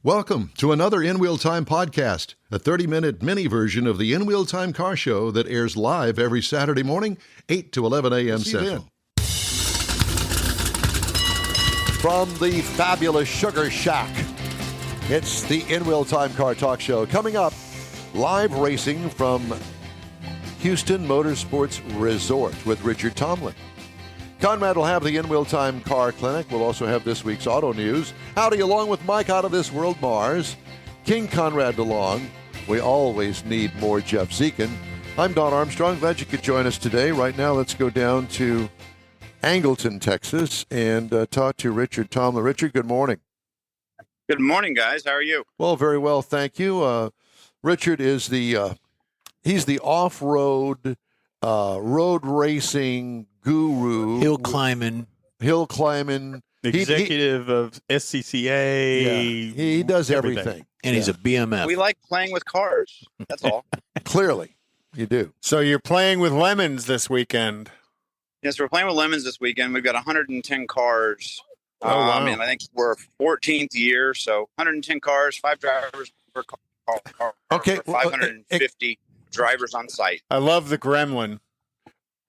Welcome to another In Wheel Time podcast, a 30-minute mini version of the In Wheel Time car show that airs live every Saturday morning, 8 to 11 a.m. Central. From the fabulous Sugar Shack, it's the In Wheel Time Car Talk Show. Coming up, live racing from Houston Motorsports Resort with Richard Tomlin. Conrad will have the In Wheel Time Car Clinic. We'll also have this week's auto news. Howdy, along with Mike out of this world, Mars. King Conrad DeLong. We always need more Jeff Zekin. I'm Don Armstrong. Glad you could join us today. Right now, let's go down to Angleton, Texas, and talk to Richard Tomlin. Richard, good morning. Good morning, guys. How are you? Well, very well, thank you. Richard is he's the off-road, road racing guru. Hill climbing. Executive of SCCA. Yeah, he does everything. And he's a BMF. We like playing with cars. That's all. Clearly, you do. So you're playing with LeMons this weekend. Yes, we're playing with LeMons this weekend. We've got 110 cars. Oh, wow. And I think we're 14th year, so 110 cars, 5 drivers per car. Okay, 550 drivers on site. I love the Gremlin.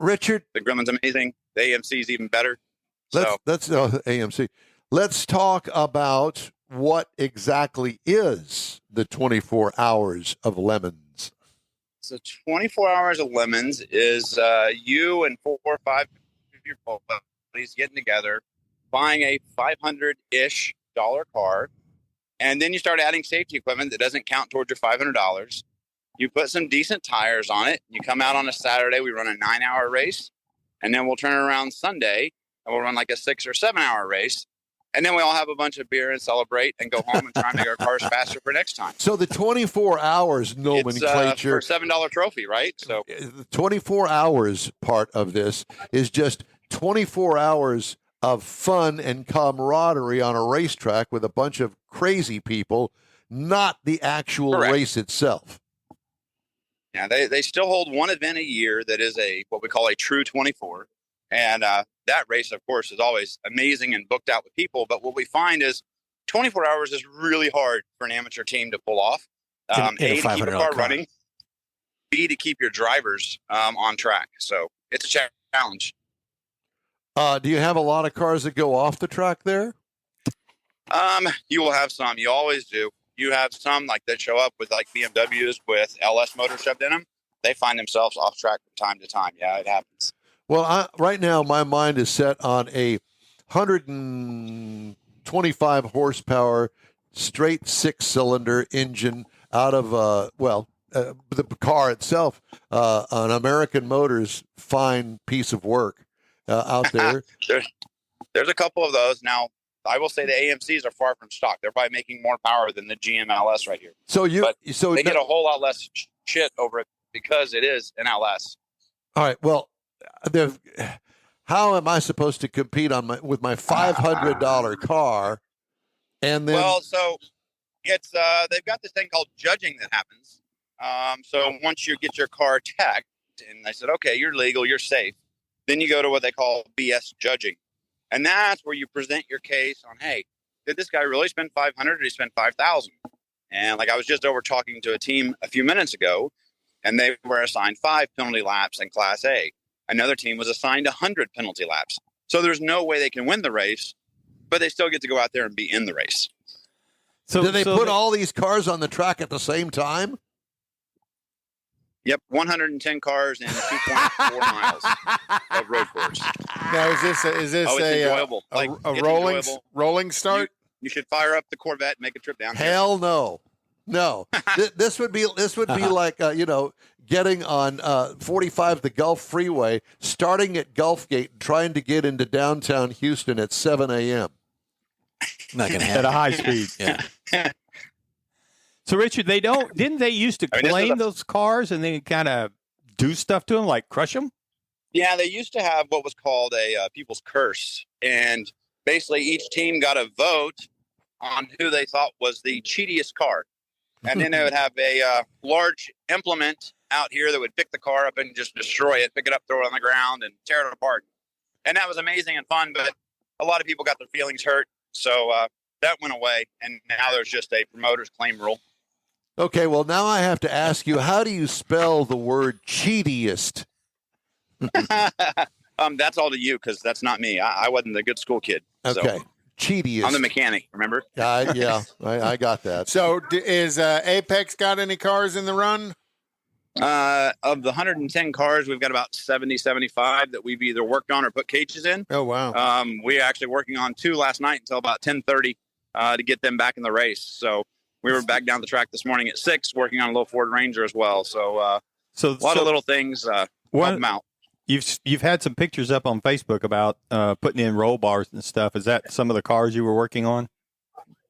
Richard, The Gremlin's amazing. The AMC is even better. Let's AMC. Let's talk about what exactly is the 24 hours of LeMons. So 24 hours of LeMons is you and 4 or 5 of your buddies getting together, buying a $500-ish car, and then you start adding safety equipment that doesn't count towards your $500. You put some decent tires on it. You come out on a Saturday. We run a 9-hour race, and then we'll turn around Sunday, and we'll run like a 6 or 7-hour race. And then we all have a bunch of beer and celebrate and go home and try and make our cars faster for next time. So the 24 hours nomenclature. It's for a $7 trophy, right? So the 24 hours part of this is just 24 hours of fun and camaraderie on a racetrack with a bunch of crazy people, not the actual Correct. Race itself. yeah, they still hold one event a year that is what we call a true 24. And that race, of course, is always amazing and booked out with people. But what we find is 24 hours is really hard for an amateur team to pull off. A, to keep a car running. B, to keep your drivers on track. So it's a challenge. Do you have a lot of cars that go off the track there? You will have some. You always do. You have some like that show up with like BMWs with LS motors shoved in them. They find themselves off track from time to time. Yeah, it happens. Well, right now my mind is set on a 125 horsepower straight 6-cylinder engine out of the car itself, an American Motors fine piece of work out there. There's a couple of those now. I will say the AMCs are far from stock. They're probably making more power than the GM LS right here. So they get a whole lot less shit over it because it is an LS. All right. Well, how am I supposed to compete with my $500 car? And then, well, so it's they've got this thing called judging that happens. So once you get your car teched, and they said, okay, you're legal, you're safe, then you go to what they call BS judging. And that's where you present your case on, hey, did this guy really spend $500 or did he spend $5,000? And like I was just over talking to a team a few minutes ago, and they were assigned 5 penalty laps in Class A. Another team was assigned 100 penalty laps. So there's no way they can win the race, but they still get to go out there and be in the race. So do they put all these cars on the track at the same time? Yep, 110 cars and 2.4 miles of road course. Now, is this enjoyable. a rolling start? You should fire up the Corvette and make a trip down here. Hell no. This would be like getting on 45 the Gulf Freeway, starting at Gulf Gate, and trying to get into downtown Houston at 7 a.m. Not gonna happen. At a high speed. Yeah. So, Richard, didn't they used to claim those cars and then kind of do stuff to them, like crush them? Yeah, they used to have what was called a people's curse. And basically each team got a vote on who they thought was the cheatiest car. And then they would have a large implement out here that would pick the car up and just destroy it, pick it up, throw it on the ground, and tear it apart. And that was amazing and fun, but a lot of people got their feelings hurt. So that went away, and now there's just a promoter's claim rule. Okay, well, now I have to ask you, how do you spell the word cheatiest? That's all to you because that's not me. I wasn't the good school kid. Okay, So cheatiest. I'm the mechanic, remember? Yeah, I got that. So is Apex got any cars in the run? Of the 110 cars, we've got about 70, 75 that we've either worked on or put cages in. Oh, wow. We're actually working on 2 last night until about 10:30 to get them back in the race. So we were back down the track this morning at 6 working on a little Ford Ranger as well. So a lot of little things help them out. You've had some pictures up on Facebook about putting in roll bars and stuff. Is that some of the cars you were working on?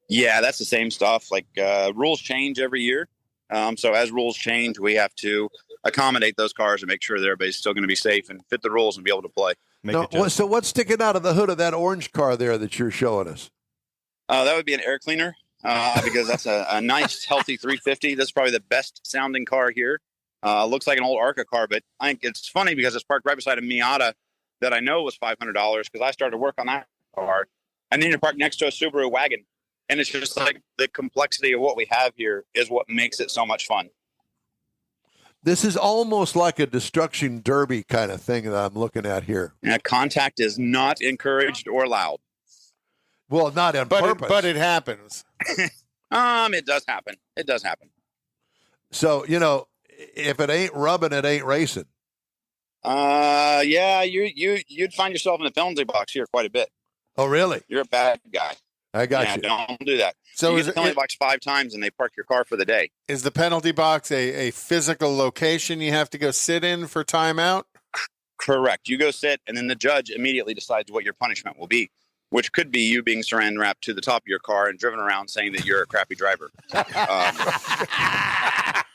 Yeah, that's the same stuff. Like rules change every year. So as rules change, we have to accommodate those cars and make sure that everybody's still going to be safe and fit the rules and be able to play. So what's sticking out of the hood of that orange car there that you're showing us? That would be an air cleaner because that's a nice, healthy 350. That's probably the best sounding car here. Looks like an old ARCA car, but I think it's funny because it's parked right beside a Miata that I know was $500 because I started to work on that car. And then you're parked next to a Subaru wagon. And it's just like the complexity of what we have here is what makes it so much fun. This is almost like a destruction derby kind of thing that I'm looking at here. Contact is not encouraged or allowed. Well, not on purpose. But it happens. It does happen. It does happen. So, if it ain't rubbing, it ain't racing. Yeah, you'd find yourself in the penalty box here quite a bit. Oh, really? You're a bad guy. I got you. Don't do that. So you get the penalty box 5 times and they park your car for the day. Is the penalty box a physical location you have to go sit in for timeout? Correct. You go sit, and then the judge immediately decides what your punishment will be, which could be you being saran wrapped to the top of your car and driven around saying that you're a crappy driver.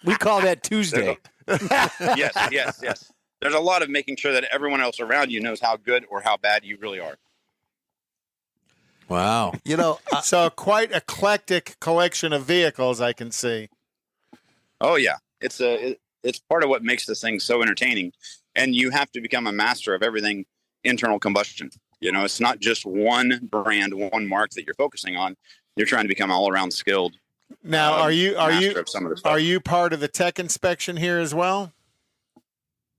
We call that Tuesday. Yes. There's a lot of making sure that everyone else around you knows how good or how bad you really are. Wow. So quite eclectic collection of vehicles I can see. Oh yeah. It's part of what makes this thing so entertaining. And you have to become a master of everything internal combustion. It's not just one brand, one mark that you're focusing on. You're trying to become all around skilled. Now, are you part of the tech inspection here as well?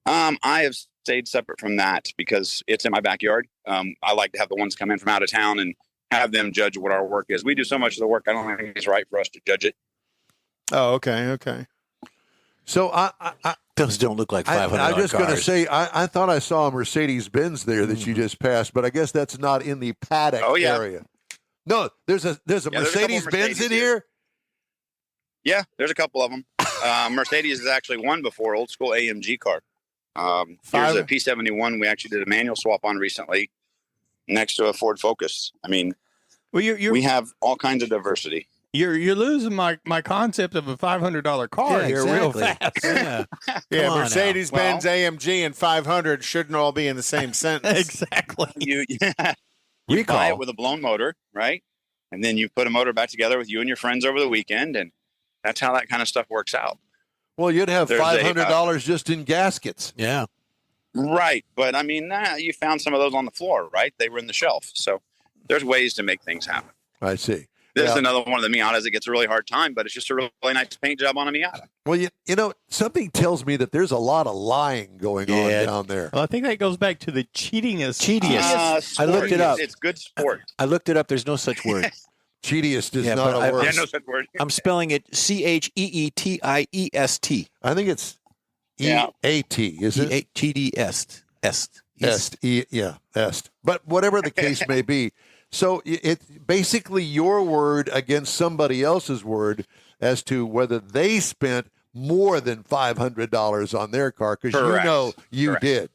I have stayed separate from that because it's in my backyard. I like to have the ones come in from out of town and have them judge what our work is. We do so much of the work, I don't think it's right for us to judge it. Oh, okay. So those don't look like $500 I'm just going to cars. say, I thought I saw a Mercedes-Benz there that you just passed, but I guess that's not in the paddock area. No, there's a Mercedes-Benz in here? Yeah, there's a couple of them. Mercedes has actually won before, old school AMG car. Here's a P71 we actually did a manual swap on recently next to a Ford Focus. I mean, we have all kinds of diversity. You're losing my concept of a $500 car here real fast. Yeah, Mercedes-Benz, AMG, and 500 shouldn't all be in the same sentence. Exactly. You buy it with a blown motor, right? And then you put a motor back together with you and your friends over the weekend, and that's how that kind of stuff works out. Well, you'd have $500 just in gaskets. Yeah. Right. But I mean, you found some of those on the floor, right? They were in the shelf. So there's ways to make things happen. I see. This is another one of the Miatas that gets a really hard time, but it's just a really nice paint job on a Miata. Well, something tells me that there's a lot of lying going on down there. Well, I think that goes back to the cheatingest. I looked it up. It's good sport. I looked it up. There's no such word. Cheatiest is not a word. Yeah, no such word. I'm spelling it CHEETIEST. I think it's EAT, is it? GDS. Est. Est. But whatever the case may be. So it's basically your word against somebody else's word as to whether they spent more than $500 on their car, because you did.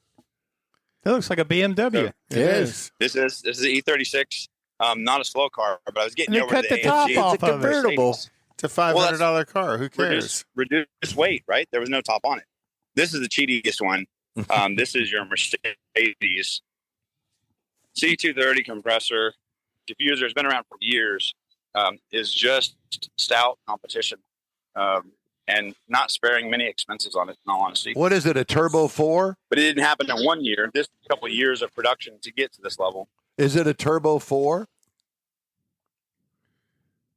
It looks like a BMW. It is. This is an E36. Not a slow car, but I was getting they over cut to the the top AMG. off It's a convertible. It's a $500 car. Who cares? Reduce weight, right? There was no top on it. This is the cheatiest one. This is your Mercedes C230 compressor. Diffuser has been around for years. Is just stout competition, and not sparing many expenses on it, in all honesty. What is it, a Turbo 4? But it didn't happen in 1 year. This couple of years of production to get to this level. Is it a Turbo 4?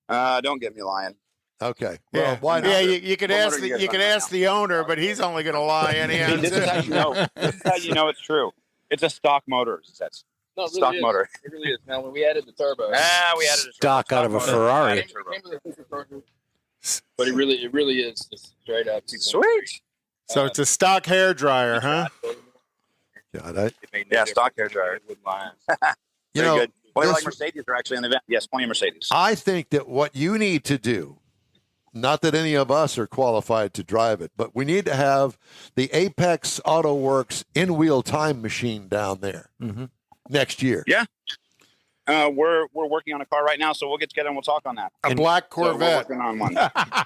Don't get me lying. Okay. Well, Yeah. why not? Yeah, you could What ask motor do you the, guys you could run right ask the owner, but he's only going to lie anyhow. This is how you know. This is how you know it's true. It's a stock motor. That's No, it really stock is. motor. It really is. Now, when we added the turbo, We added a Stock out of a motor. Ferrari. Added turbo. Came with a supercharger, but it really is just straight up. Sweet. So it's a stock hair dryer, huh? God, Yeah, stock hair dryer. you Very know, good. Well, this- like Mercedes are actually in the event. Yes, plenty of Mercedes. I think that what you need to do, not that any of us are qualified to drive it, but we need to have the Apex Auto Works in-wheel time machine down there next year. Yeah. We're working on a car right now, so we'll get together and we'll talk on that. A black So we're Corvette. working on one.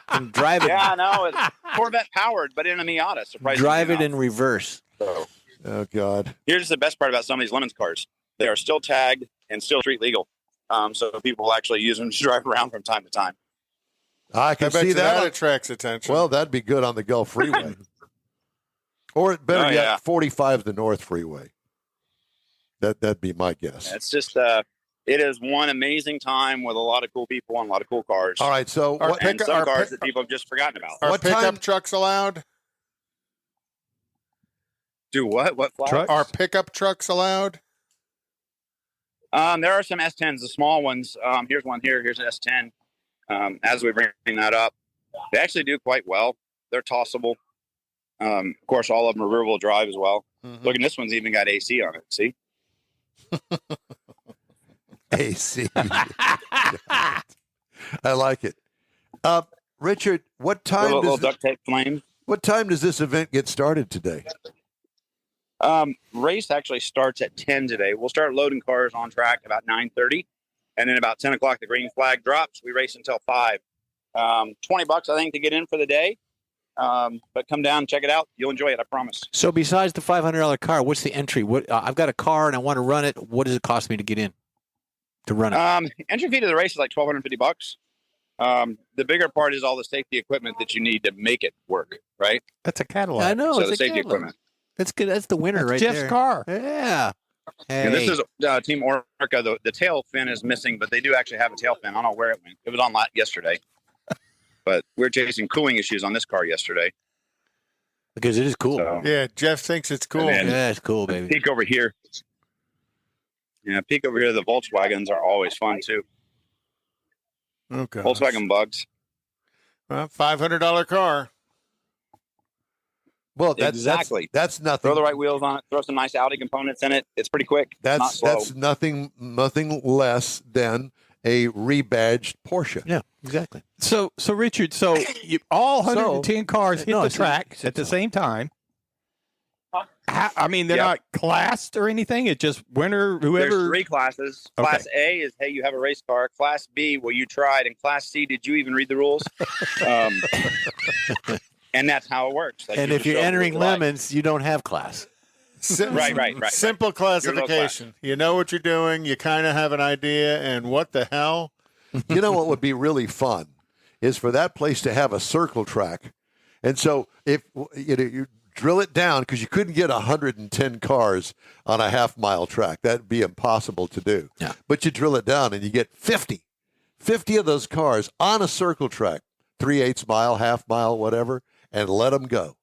And drive it. Yeah, no, it's Corvette powered, but in a Miata. Surprisingly Drive it enough. in reverse. So Oh, God. here's the best part about some of these LeMons cars: they are still tagged and still street legal. So people will actually use them to drive around from time to time. I I can bet see you that that. attracts attention. Well, that'd be good on the Gulf Freeway. Or better Oh, yet, yeah. 45 the North Freeway. That'd be my guess. It's just it is one amazing time with a lot of cool people and a lot of cool cars. All right, so Our what, And Pick- some our cars pick- that people have just forgotten about. Are what pickup time- trucks allowed? Do what? What flags? Trucks? Are pickup trucks allowed? There are some S10s, the small ones. Here's one here. Here's an S10. As we bring that up, they actually do quite well. They're tossable. Of course, all of them are rear-wheel drive as well. Look, and this one's even got AC on it. See? AC. I like it. Richard, what time Little does duct tape flame. what time does this event get started today? Race actually starts at 10 today. We'll start loading cars on track about 9:30, and then about 10 o'clock the green flag drops. We race until 5. $20 I think to get in for the day. But come down and check it out. You'll enjoy it, I promise. So besides the $500 car, what's the entry? What I've got a car and I want to run it. What does it cost me to get in? To run it? Entry fee to the race is like $1,250. The bigger part is all the safety equipment that you need to make it work, right? That's a Cadillac. I know. so it's the a safety Cadillac. equipment. That's good. That's the winner That's right Jeff's there. car. Yeah. Hey. And this is Team Orca. The tail fin is missing, but they do actually have a tail fin. I don't know where it went. It was on yesterday. But we were chasing cooling issues on this car yesterday. Because it is cool. So, Yeah, Jeff thinks it's cool. And then- Yeah, it's cool, baby. peek over here. Yeah, peek over here. The Volkswagens are always fun too. Okay. Volkswagen Bugs. Well, $500 car. Well, Exactly. That's nothing. Throw the right wheels on it. Throw some nice Audi components in it. It's pretty quick. It's not slow. That's nothing less than a rebadged Porsche. Yeah, exactly. So Richard, all 110 cars hit No, the it's- track it's at the fine. same time. I mean, they're Yep. not classed or anything. It's just winner, There's whoever. 3 classes. Okay. Class A is, hey, you have a race car. Class B, well, you tried. And Class C, did you even read the rules? And that's how it works. Like, And you if just you're show them entering what you like. lemons, you don't have class. Right. Simple classification. You know what you're doing. You kind of have an idea. And what the hell? You know what would be really fun is for that place to have a circle track. And so if you drill it down, because you couldn't get 110 cars on a half-mile track. That'd be impossible to do. Yeah. But you drill it down and you get 50 of those cars on a circle track, 3/8 mile, half mile, whatever, and let them go.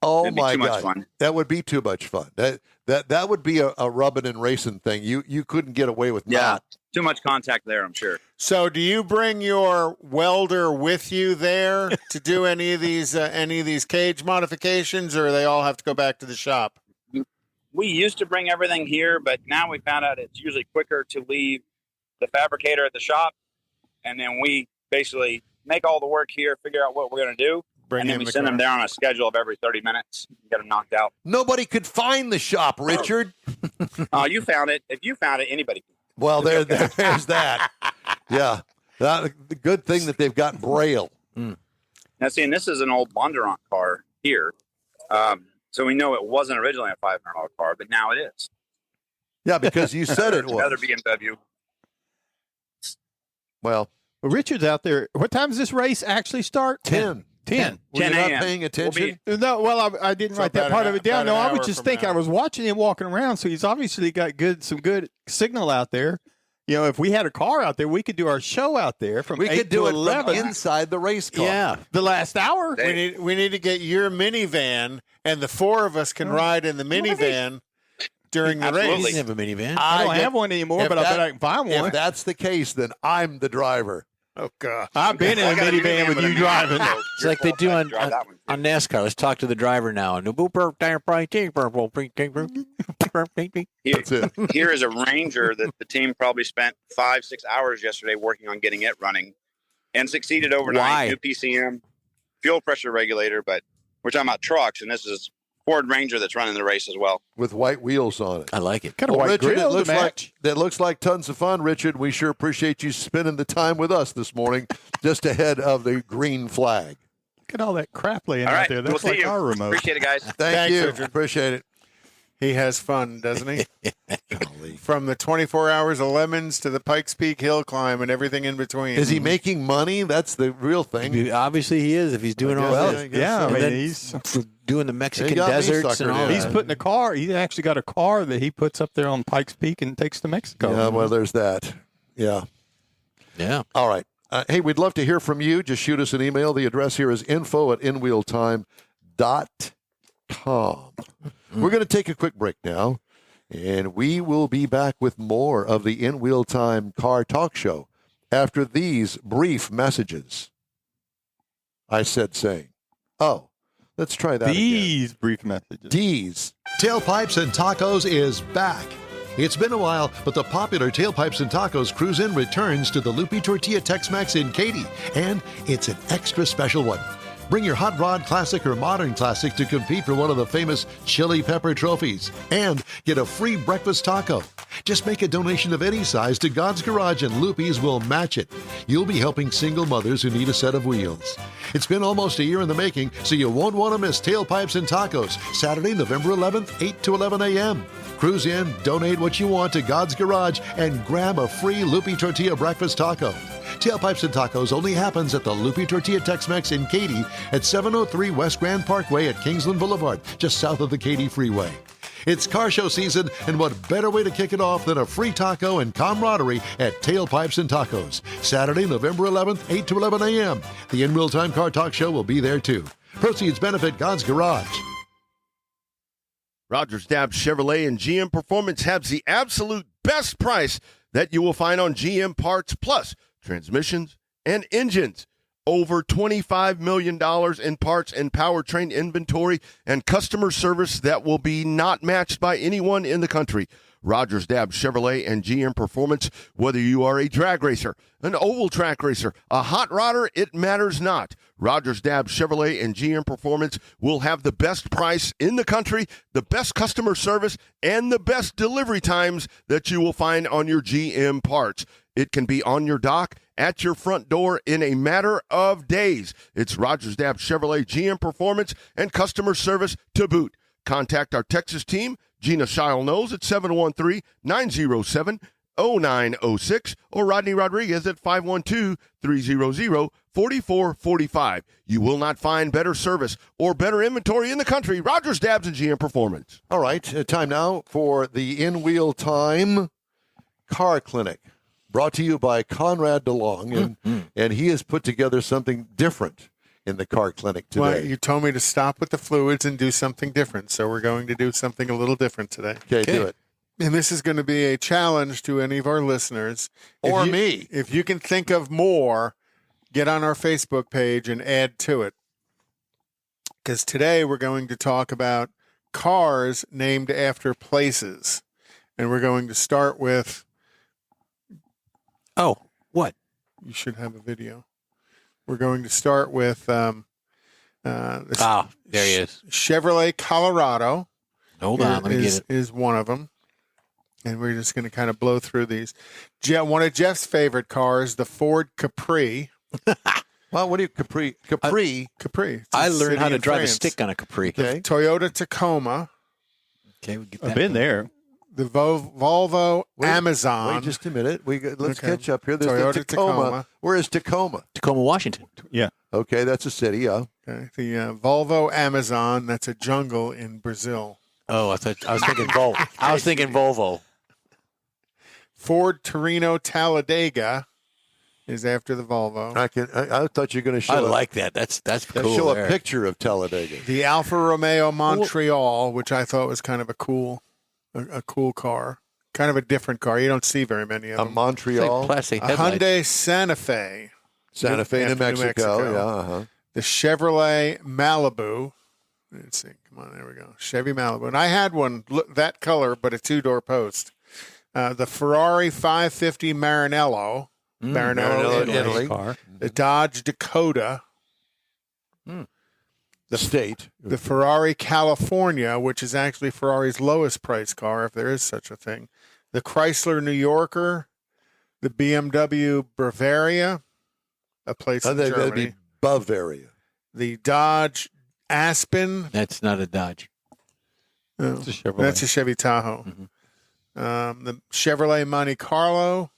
Oh It'd be my too much God, fun. that would be too much fun. That would be a rubbing and racing thing. You couldn't get away with Yeah. not. Too much contact there, I'm sure. So, do you bring your welder with you there to do any of these cage modifications, or they all have to go back to the shop? We used to bring everything here, but now we found out it's usually quicker to leave the fabricator at the shop, and then we basically make all the work here, figure out what we're going to do, and then we send them down on a schedule of every 30 minutes, get them knocked out. Nobody could find the shop, Richard. You found it. If you found it, anybody can. Well, there's that. Yeah. The good thing that they've got Braille. Now, see, and this is an old Bondurant car here. So we know it wasn't originally a $500 car, but now it is. Yeah, because you said it Another was. BMW. Well, Richard's out there. What time does this race actually start? 10. 10. Were you 10 not a.m. paying attention? No, well, I didn't So write that about part an- of it down. about No, an I was hour just from thinking. now. I was watching him walking around, so he's obviously got some good signal out there. if we had a car out there, we could do our show out there from 8 to 11 inside the race car. Yeah. the last hour. We need to get your minivan, and the four of us can ride in the minivan during the Absolutely. He race. doesn't have a minivan. I don't have one anymore, but I bet I can find one. If that's the case, then I'm the driver. Oh God! I've been in a minivan with you driving. It's like they do on NASCAR. Let's talk to the driver now. That's it. Here is a Ranger that the team probably spent 5-6 hours yesterday working on getting it running, and succeeded overnight. Why? New PCM, fuel pressure regulator, but we're talking about trucks, and this is Ford Ranger that's running the race as well. With white wheels on it. I like it. Got a white Richard, grill it to match. looks like tons of fun, Richard. We sure appreciate you spending the time with us this morning, just ahead of the green flag. Look at all that crap laying All out right, there. we'll That's see like you. our remote. Appreciate it, guys. Thank Thanks, you. Richard. Appreciate it. He has fun, doesn't he? From the 24 hours of LeMons to the Pikes Peak hill climb and everything in between. Is he making money? That's the real thing. Obviously, he is if he's doing all guess- that. I guess Yeah, so. I mean, then- he's Doing the Mexican got me deserts and suckered all in. that. he's putting a car. He's actually got a car that he puts up there on Pikes Peak and takes to Mexico. Yeah, well, there's that. Yeah. Yeah. All right. Hey, we'd love to hear from you. Just shoot us an email. The address here is info@inwheeltime.com. We're going to take a quick break now, and we will be back with more of the In Wheel Time Car Talk Show after these brief messages. I said saying. Oh, let's try that again. These brief messages. D's. Tailpipes and Tacos is back. It's been a while, but the popular Tailpipes and Tacos Cruise In returns to the Loopy Tortilla Tex-Mex in Katy, and it's an extra special one. Bring your hot rod classic or modern classic to compete for one of the famous chili pepper trophies and get a free breakfast taco. Just make a donation of any size to God's Garage and Loopy's will match it. You'll be helping single mothers who need a set of wheels. It's been almost a year in the making, so you won't want to miss Tailpipes and Tacos, Saturday, November 11th, 8 to 11 a.m. Cruise in, donate what you want to God's Garage, and grab a free Loopy Tortilla breakfast taco. Tailpipes and Tacos only happens at the Loopy Tortilla Tex-Mex in Katy at 703 West Grand Parkway at Kingsland Boulevard, just south of the Katy Freeway. It's car show season, and what better way to kick it off than a free taco and camaraderie at Tailpipes and Tacos, Saturday, November 11th, 8 to 11 a.m. The In Real Time Car Talk Show will be there too. Proceeds benefit God's Garage. Rogers Dabbs Chevrolet and GM Performance has the absolute best price that you will find on GM parts plus transmissions and engines. Over $25 million in parts and powertrain inventory and customer service that will be not matched by anyone in the country. Rogers Dabbs Chevrolet and GM Performance, whether you are a drag racer, an oval track racer, a hot rodder, it matters not. Rogers Dabbs Chevrolet and GM Performance will have the best price in the country, the best customer service, and the best delivery times that you will find on your GM parts. It can be on your dock, at your front door in a matter of days. It's Rogers Dabbs Chevrolet, GM Performance, and customer service to boot. Contact our Texas team, Gina Shile-Knowles at 713-907-0906 or Rodney Rodriguez at 512-300-4445. You will not find better service or better inventory in the country. Rogers Dabbs and GM Performance. All right, time now for the In Wheel Time Car Clinic, brought to you by Conrad DeLong, and he has put together something different in the car clinic today. Well, you told me to stop with the fluids and do something different, so we're going to do something a little different today. Okay, do it. And this is going to be a challenge to any of our listeners. Or me. If you can think of more, get on our Facebook page and add to it. Because today we're going to talk about cars named after places. And we're going to start with... Oh, what? You should have a video. We're going to start with There he is. Chevrolet Colorado. Hold on, let me get it. Is one of them. And we're just going to kind of blow through these. One of Jeff's favorite cars, the Ford Capri. Well, what do you, Capri? Capri. It's a I learned city how to in drive France. a stick on a Capri. Okay. Toyota Tacoma. Okay, we get I've that. been there. The Volvo Wait, Amazon. Wait just a minute. Let's Okay. catch up here. There's Toyota the Tacoma. Tacoma. Where is Tacoma? Tacoma, Washington. Yeah. Okay, that's a city, yeah. Okay. The Volvo Amazon. That's a jungle in Brazil. Oh, I was thinking Volvo. I was thinking Volvo. Ford Torino Talladega is after the Volvo. I thought you were going to show. I like that. That's cool. Show there. a picture of Talladega. The Alfa Romeo Montreal, which I thought was kind of a cool car. Kind of a different car. You don't see very many of them. A Montreal. Like plastic A headlights. Hyundai Santa Fe. Santa Fe, New Mexico. Yeah. The Chevrolet Malibu. Let's see. Come on, there we go. Chevy Malibu. And I had one that color, but a 2-door post. The Ferrari 550 Maranello. Maranello, Italy. Car. The Dodge Dakota. The state. The Ferrari California, which is actually Ferrari's lowest price car, if there is such a thing. The Chrysler New Yorker. The BMW Bavaria, a place in Germany. That'd be Bavaria. The Dodge Aspen. That's not a Dodge. Oh, It's a Chevrolet. that's a Chevy Tahoe. The Chevrolet Monte Carlo.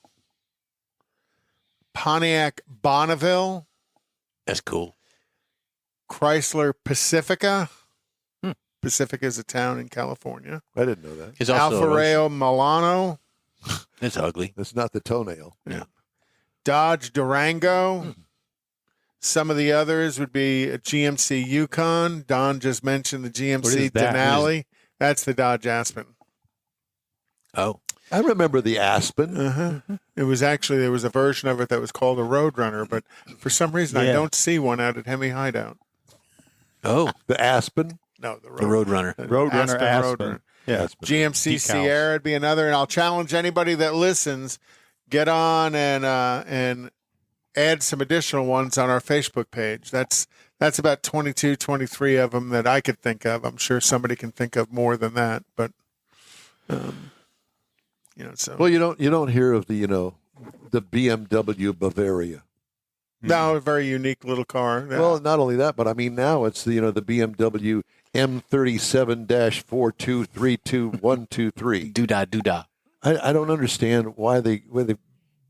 Pontiac Bonneville. That's cool. Chrysler Pacifica. Pacifica is a town in California. I didn't know that. It's also Alfa Romeo Milano. It's ugly. That's not the toenail. Yeah. Dodge Durango. Some of the others would be a GMC Yukon. Don just mentioned the What GMC is that? Denali. That's the Dodge Aspen. Oh. I remember the Aspen. It was actually, there was a version of it that was called a Roadrunner, but for some reason I Yeah. don't see one out at Hemi Hideout. Oh. The Aspen. No, The Roadrunner. Roadrunner Aspen. Yeah. GMC Decals. Sierra would be another, and I'll challenge anybody that listens, get on and add some additional ones on our Facebook page. That's about 22, 23 of them that I could think of. I'm sure somebody can think of more than that, but so Well, you don't hear of the BMW Bavaria. no, a very unique little car. Yeah. Well, not only that, but I mean now it's the BMW M37-4232123. Doodah. I don't understand why they've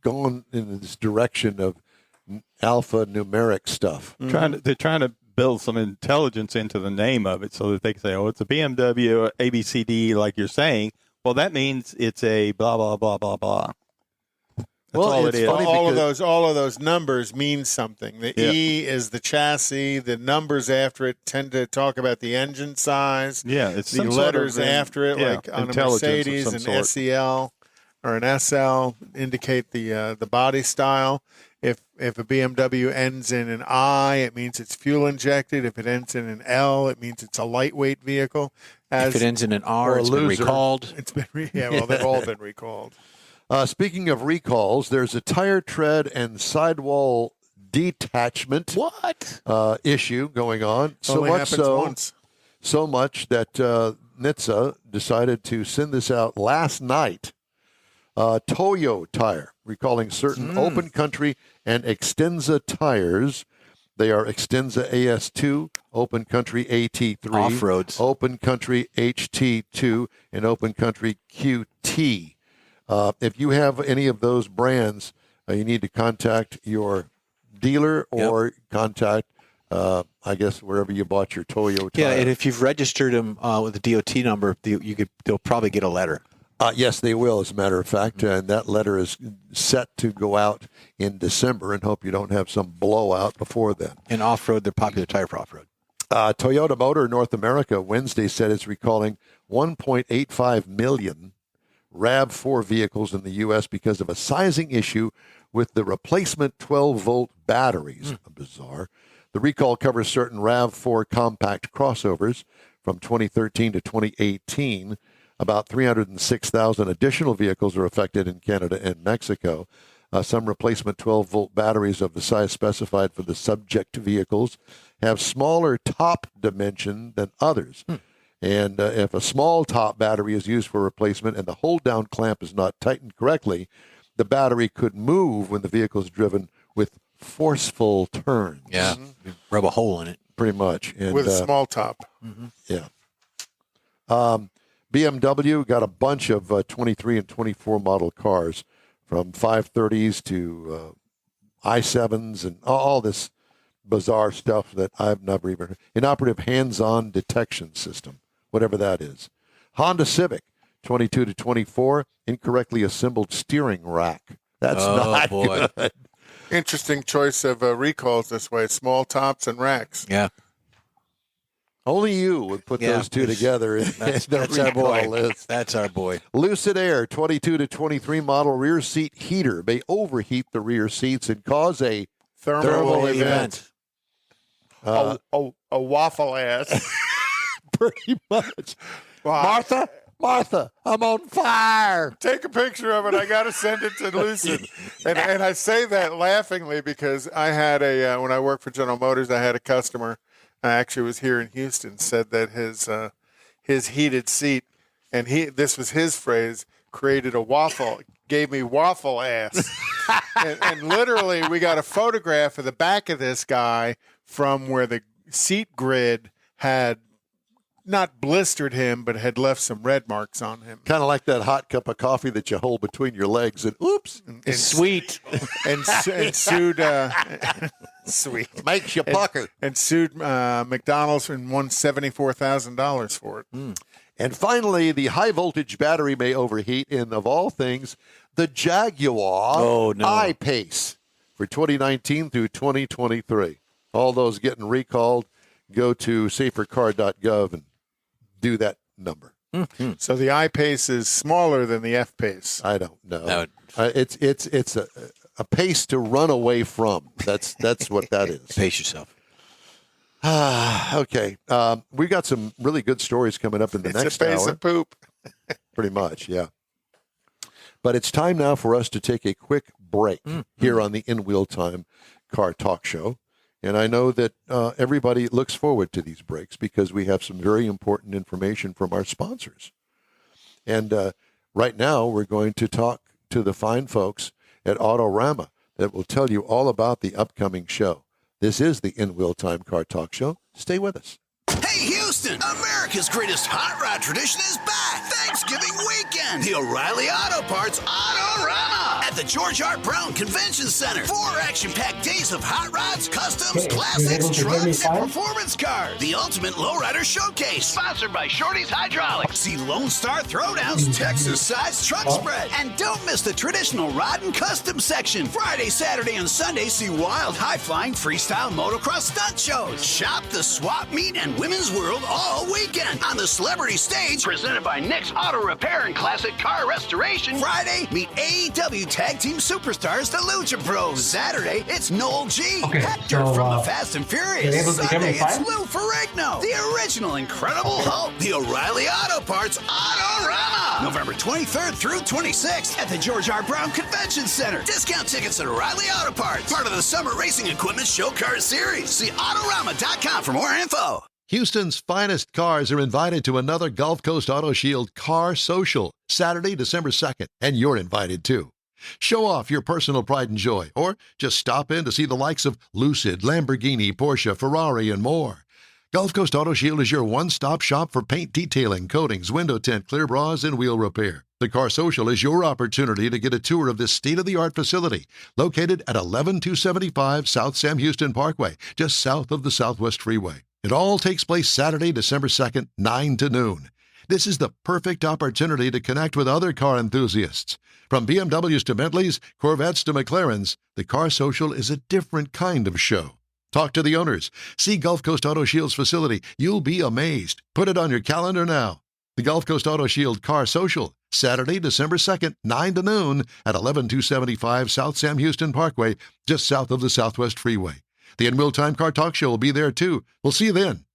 gone in this direction of alphanumeric stuff. They're trying to build some intelligence into the name of it so that they can say, oh, it's a BMW ABCD, like you're saying. Well, that means it's a blah, blah, blah, blah, blah. That's all it it's is. funny all because- of those numbers mean something. The E is the chassis. The numbers after it tend to talk about the engine size. Yeah, it's The some sort letters of, after it, yeah, like on a intelligence of Mercedes, some an sort. SEL or an SL, indicate the body style. If a BMW ends in an I, it means it's fuel injected. If it ends in an L, it means it's a lightweight vehicle. If it ends in an R, or a it's been loser. recalled. It's been they've all been recalled. Speaking of recalls, there's a tire tread and sidewall detachment issue going on. Only happens once. So much that NHTSA decided to send this out last night. Toyo Tire, recalling certain Open Country and Extensa tires. They are Extensa AS2, Open Country AT3, Off-roads. Open Country HT2, and Open Country QT. If you have any of those brands, you need to contact your dealer or contact, I guess, wherever you bought your Toyo tire. Yeah, and if you've registered them with a DOT number, they'll probably get a letter. Yes, they will, as a matter of fact. And that letter is set to go out in December, and hope you don't have some blowout before then. And off-road, they're popular tire for off-road. Toyota Motor North America Wednesday said it's recalling 1.85 million RAV4 vehicles in the U.S. because of a sizing issue with the replacement 12-volt batteries. Bizarre. The recall covers certain RAV4 compact crossovers from 2013 to 2018. About 306,000 additional vehicles are affected in Canada and Mexico. Some replacement 12-volt batteries of the size specified for the subject vehicles have smaller top dimension than others. And if a small top battery is used for replacement and the hold-down clamp is not tightened correctly, the battery could move when the vehicle is driven with forceful turns. Yeah, rub a hole in it. Pretty much. And, With a small top. Yeah. BMW got a bunch of 23 and 24 model cars, from 530s to i7s and all this bizarre stuff that I've never even heard. Inoperative hands-on detection system, whatever that is. Honda Civic, 22 to 24, incorrectly assembled steering rack. That's not boy. good. Interesting choice of recalls this way. Small tops and racks. Yeah. Only you would put those two together in the That's our recall boy. list. That's our boy. Lucid Air 22 to 23 model rear seat heater may overheat the rear seats and cause a Thermal event. A waffle ass. Pretty much. Wow. Martha, I'm on fire. Take a picture of it. I got to send it to Lucid. And I say that laughingly because I had when I worked for General Motors, I had a customer, actually was here in Houston, said that his heated seat, and this was his phrase, created a waffle, gave me waffle ass. and literally we got a photograph of the back of this guy from where the seat grid had not blistered him, but had left some red marks on him. Kind of like that hot cup of coffee that you hold between your legs and oops. And Sweet. And sued sweet. Makes you pucker. And sued McDonald's and won $74,000 for it. And finally, the high voltage battery may overheat in, of all things, the Jaguar I-Pace for 2019 through 2023. All those getting recalled, go to safercar.gov and do that number. Mm-hmm. So the I-Pace is smaller than the F-Pace. I don't know. No. It's a pace to run away from. That's what that is. Pace yourself. Okay. We got some really good stories coming up in the next hour. It's a pace hour. of poop. Pretty much, yeah. But it's time now for us to take a quick break here on the In Wheel Time Car Talk Show. And I know that everybody looks forward to these breaks because we have some very important information from our sponsors. And right now, we're going to talk to the fine folks at Autorama that will tell you all about the upcoming show. This is the In Wheel Time Car Talk Show. Stay with us. Hey, Houston! America's greatest hot rod tradition is back! Thanksgiving weekend! The O'Reilly Auto Parts Autorama at the George R. Brown Convention Center. 4 action-packed days of hot rods, customs, classics, trucks, and performance cars. The ultimate lowrider showcase. Sponsored by Shorty's Hydraulics. See Lone Star Throwdowns, Texas-sized truck spread. And don't miss the traditional rod and custom section. Friday, Saturday, and Sunday, see wild, high-flying freestyle motocross stunt shows. Shop the swap meet and women's world all weekend on the celebrity stage presented by Nick's Auto Repair and Classic Car Restoration. Friday, meet AEW Tag Team Superstars, the Lucha Bros. Saturday, it's Noel G. Hector from the Fast and Furious. Sunday, it's Lou Ferrigno, the original Incredible Hulk. The O'Reilly Auto Parts Autorama. November 23rd through 26th at the George R. Brown Convention Center. Discount tickets at O'Reilly Auto Parts. Part of the Summer Racing Equipment Show Car Series. See Autorama.com for more info. Houston's finest cars are invited to another Gulf Coast Auto Shield Car Social, Saturday, December 2nd, and you're invited too. Show off your personal pride and joy, or just stop in to see the likes of Lucid, Lamborghini, Porsche, Ferrari, and more. Gulf Coast Auto Shield is your one-stop shop for paint detailing, coatings, window tint, clear bras, and wheel repair. The Car Social is your opportunity to get a tour of this state-of-the-art facility located at 11275 South Sam Houston Parkway, just south of the Southwest Freeway. It all takes place Saturday, December 2nd, 9 to noon. This is the perfect opportunity to connect with other car enthusiasts. From BMWs to Bentleys, Corvettes to McLarens, the Car Social is a different kind of show. Talk to the owners. See Gulf Coast Auto Shield's facility. You'll be amazed. Put it on your calendar now. The Gulf Coast Auto Shield Car Social, Saturday, December 2nd, 9 to noon at 11275 South Sam Houston Parkway, just south of the Southwest Freeway. The In Wheel Time Car Talk Show will be there too. We'll see you then.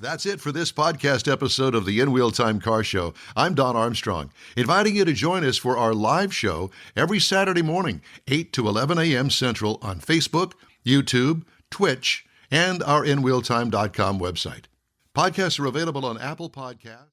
That's it for this podcast episode of the In Wheel Time Car Show. I'm Don Armstrong, inviting you to join us for our live show every Saturday morning, 8 to 11 a.m. Central on Facebook, YouTube, Twitch, and our InWheelTime.com website. Podcasts are available on Apple Podcasts.